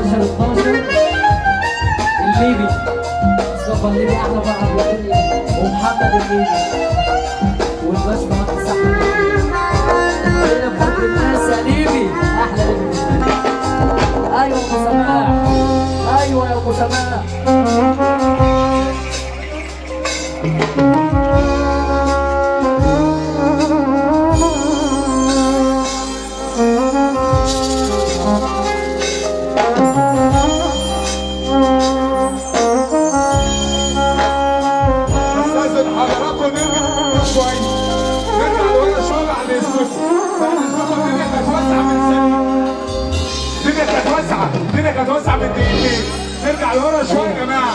11 12 الليبي مصطفى الليبي احلى فرحه في الدنيا، ومحمد الليبي والباشمهندس احمد الليبي. هنا بحب الناس يا ليبي، احلى ليبي في الدنيا. ايوه يا ابو سماح، ايوه يا ابو سماح. الدنيا كانت واسعة من دقيقتين، نرجع لورا شوية يا جماعة.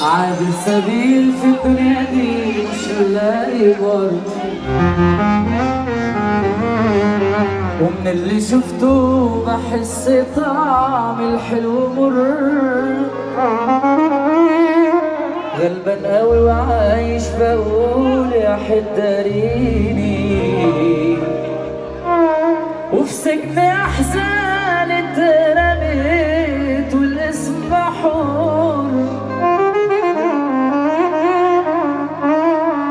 عابر سبيل في الدنيا دي مش لاقي بر، ومن اللي شفته بحس طعم الحلو مر. غلبان قوي وعايش بقول يا حداريني، وفي سجن احزان اترميت والاسم حر.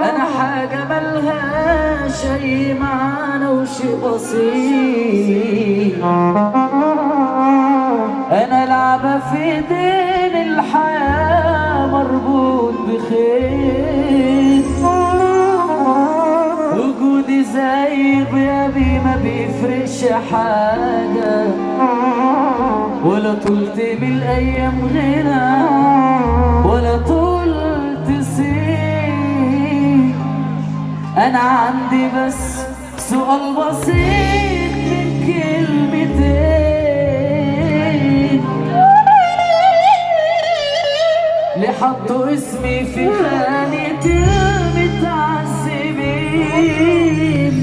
انا حاجه ملهاش اي معنى وشيء بسيط، انا لعبه في ايدين الحياه مربوط بخيط. وجودي زي غيابي ما بيفرقش حاجه، ولا طولت بالايام غنى ولا طولت سين. انا عندي بس سؤال بسيط من كلمتين، ليه حطوا اسمي في خانة المتعذبين؟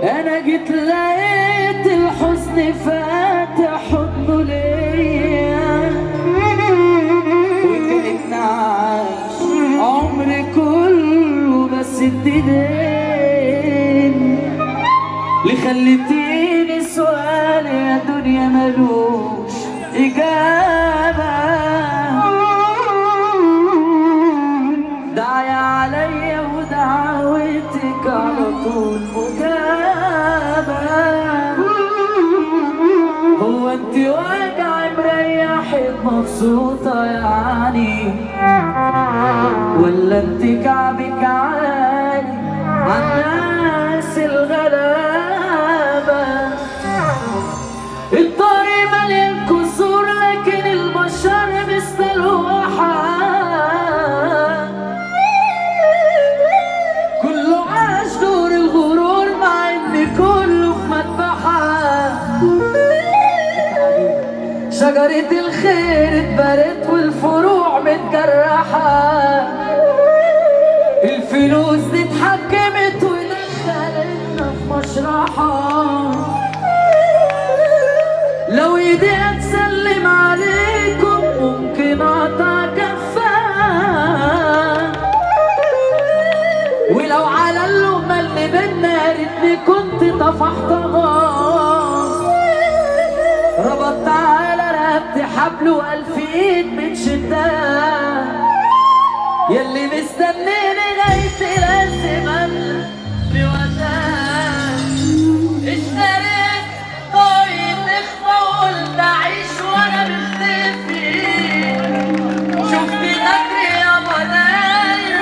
انا جيت لقيت الحزن فاتح حضنه ليا، وكأني عايش عمري كله بس الدين. اللي خليتيني سؤال يا دنيا ملوش إجابة، دعي عليا ودعوتك على طول مجابة. هو انت وجعي مريحك مبسوطة يعني، ولا انت كعبك عالي عالناس الغلابة؟ الطريق مليان كسور لكن البشر مستلوحة، كله عاش دور الغرور مع ان كله في مذبحة. شجرة الخير اتبرت والفروع متجرحة، الفلوس دي اتحكمت ودخلتنا في مشرحة. لو ايدي اتسلم عليكم ممكن اقطع كفاها، ولو على اللقمة اللي بينا يا ريتني كنت طفحتها. ربطت على رقبتي حبل والف ايد بتشدها، ياللي مستنيني غاية لازم املى بوزان. اشتريت طايق اخفى وقلت اعيش وانا مختفي، شفت اجري يا بداير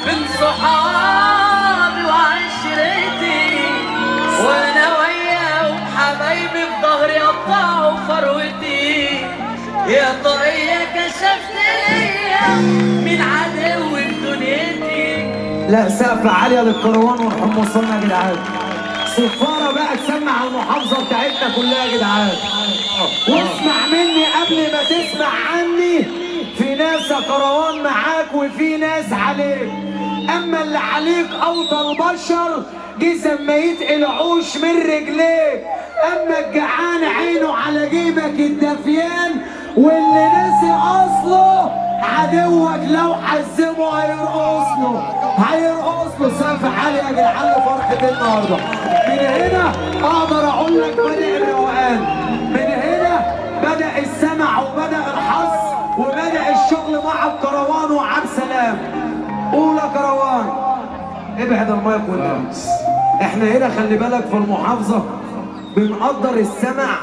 من صحابي وعشرتي، وانا وياهم حبايبي في ظهري قطعوا فروتي. يا طاقية كشفت ليا من عدو في دنيتي. لا سقف عالية للكروان والحمصانة يا جدعان. صفارة بقى تسمع على المحافظة بتاعتنا كلها يا جدعان. واسمع مني قبل ما تسمع عني، في ناس يا كروان معاك وفي ناس عليك. اما اللي عليك اوطى البشر جه سما يتقل عوش من رجليك. اما الجعان عينه على جيبك الدفيان، واللي نسي اصله عدوك لو حزمه هيرقص له سقف عالي يا جدعان لفرحة النهارده. من هنا اقدر اقول لك بدأ الروقان، من هنا بدأ السمع وبدأ الحظ وبدأ الشغل مع الكروان وعبد سلام. قول يا كروان ابعد المايك والناس. احنا هنا خلي بالك في المحافظة بنقدر السمع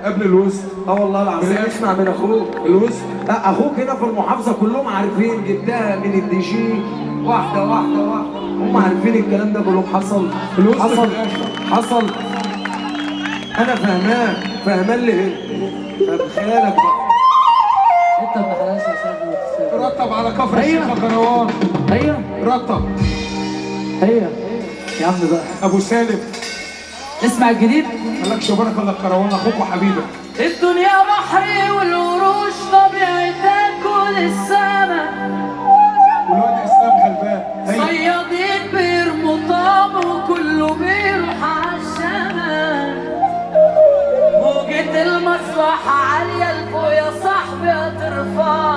قبل الوسط. والله العظيم. اسمع من اخوك الوسط. اخوك هنا في المحافظة كلهم عارفين، جبتها من الدي جي واحدة هم عارفين الكلام ده كلهم. حصل انا فهمان اللي هنا. طب خيالك بقى انت ابن حلال يا سيدي. رتب على كفر الشيخ كروان. رتب يا عم بقى ابو سالم. اسمع الجديد. مالكش شبرك ولا الكروان اخوك وحبيبك. الدنيا بحر والقروش طبيعي تاكل السما، والواد اسلام غلبان. صيادين بيرموا طعم وكله بيروح عالشمال، موجة المصلحة عالية لفوق يا صاحبي هترفع،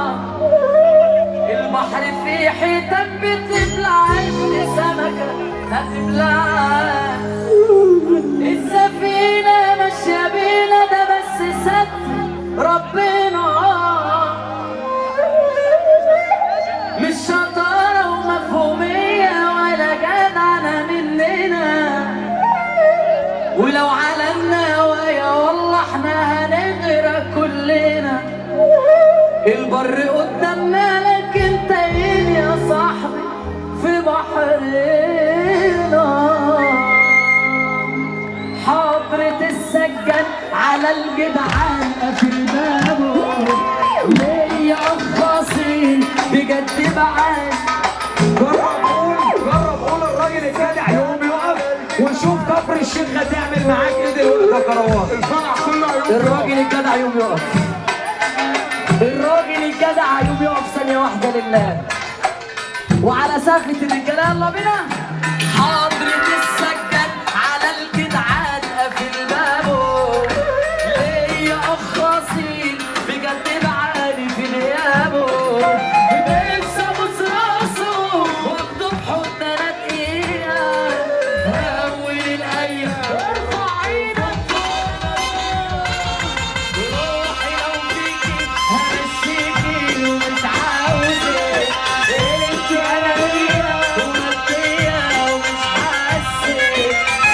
البحر فيه حيتان بتبلع عين سمكة هتبلع، السفينة ماشية بينا ده بس ستر ربنا، مش شطارة ومفهومية ولا جدعنة مننا، ولو على النوايا والله احنا هنغرق كلنا، البر قدامنا لكن تايهين يا صاحبي في بحرنا، حضرة السجان على الجدعان قافل بابه، ليا أخاصين بجد بعاد. جرب قول الراجل الجدع يقوم يقف وشوف كفر الشيخ هتعمل معاك ايه دلوقتي يا كروان. الفرح كله هيقف. الراجل الجدع يقوم يقف، الراجل الجدع يقوم يقف ثانية واحدة لله، وعلى سقفة الرجالة يلا بينا. حضرة السجان على الجدعان قافل بابه، ليا أخ أصيل بجد بعاني في غيابه، نفسي أبوس راسه وأخده بحضن أنا دقيقة، هون الأيام ارفع إيدك فوق، روحي لو فيكي همشيكي ومش عاوزك، انتي أنانية ومادية ومش حاسك،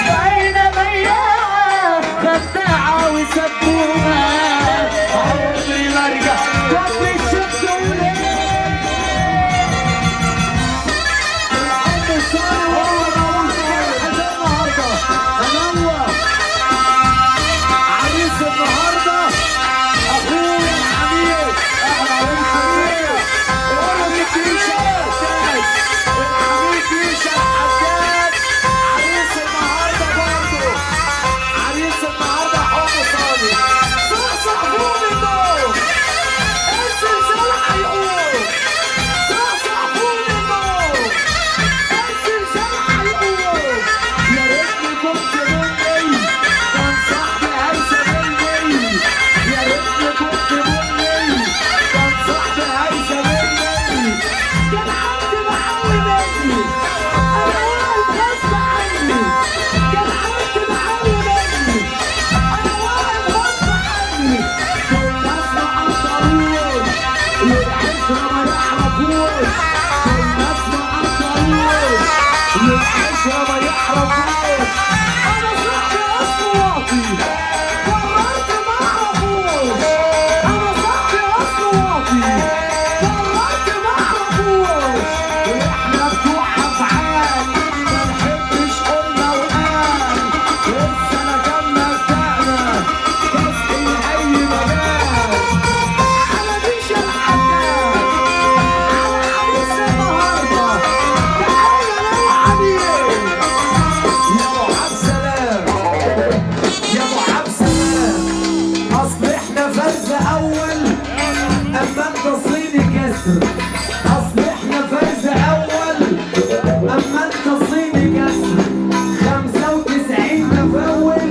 باينة بياعة خداعة وسبوبة، عمري ما أرجع كفر الشيخ عريس النهارده اخويا الحبيب الحبيب الحبيب كيشة الحداد، عريس النهارده برضه، عريس النهارده حب صادق. صحصحوا منه الزلزال هيقوم، صحصحوا منه الزلزال هيقوم. يا ريتني كنت مني كان صاحبي هيسابني، يا ريتني كنت مني كان صاحبي هيسابني، كان حد معوي مني انا واقف غصب عني، كان حد معوي مني انا واقف غصب عني. دول ناس ما قدروش والعشرة ما يعرفوش، دول ناس ما قدروش والعشرة ما يعرفوش. انا صاحبي اصله واطي قررت ما اعرفوش، انا صاحبي اصله واطي قررت ما اعرفوش، واحنا بتوع افعال ما نحبش قلنا وقال، لسه كنا بتاعنا تسقي اي مجال، على ديش الحجاج على عريس النهارده تعالى للحبيب يا ابو عبد سلام، يا ابو عبد سلام. اصل احنا فرز اول اما انت صيني كسر، اصل احنا فرز اول اما انت صيني كسر، 95 تفول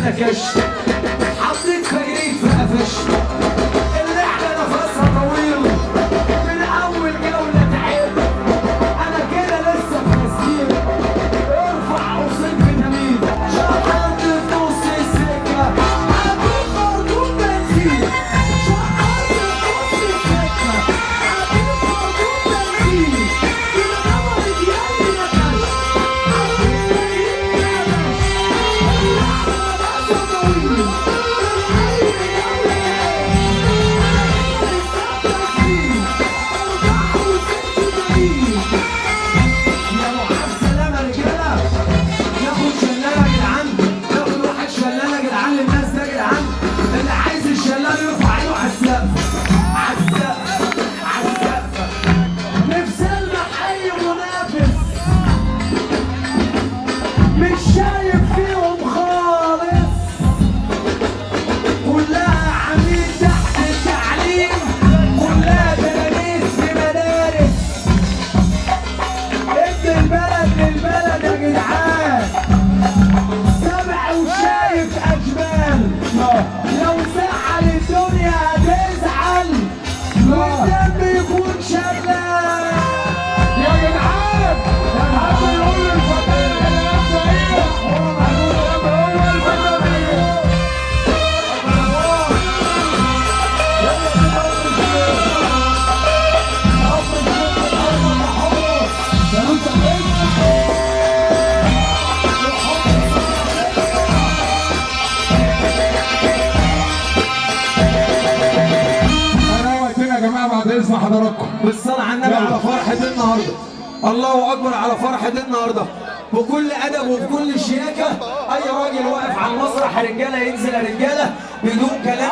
انا كشت حطيت فجريت فقفشت اللعبة نفسها طويل من اول جولة تعبت انا كده لسه في تسجيل ارفع قوسين في النميل شحرت في نص السكة عبيد مردود بنزين شحرت في نص السكة عبيد مردود بنزين كده نورت يالي نكش عبيد مش شايف فيهم خالص كلها عميد تحت التعليم كلها تلاميذ في مدارس ابن البلد للبلد يا جدعان سامع وشايف اجمال لو زعل الدنيا هتزعل والدم يكون شلال يا جدعان حد يقول للفتاة اللي لابسه ايه؟ هنقول للفتاة ايه؟ انا وقتنا يا جماعه بعد اذن حضراتكم. بالصلاة على النبي على فرحة النهارده الله اكبر على فرحة النهارده بكل ادب وبكل شياكة اي راجل واقف على المسرح يا رجاله ينزل يا رجاله بدون كلام